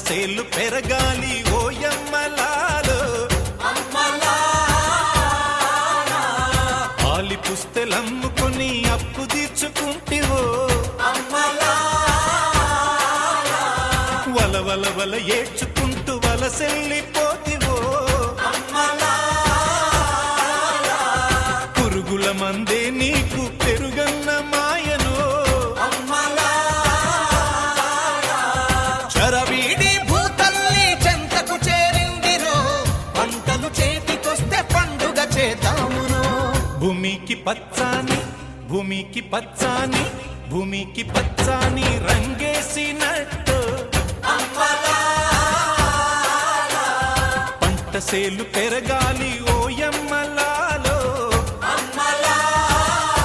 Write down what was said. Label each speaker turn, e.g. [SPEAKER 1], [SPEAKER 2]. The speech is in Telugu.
[SPEAKER 1] సేలు పెరగాలి ఓయమ్మలాలో ఆలి పుస్తెలమ్ముకొని అప్పు తీర్చుకుంటివో వల వల వల ఏడ్చుకుంటూ వలసెల్లిపోతివో పురుగుల మందే నీకు పెరుగన్న మాయనో
[SPEAKER 2] చరవీడి భూతల్లి చెంతకు చేరిందిరో పంటలు చేతికొస్తే పండుగ చేద్దామునో
[SPEAKER 1] భూమికి పచ్చాని భూమికి పచ్చాని భూమికి పచ్చాని రంగేసినట్టు పంట సేలు పెరగాలి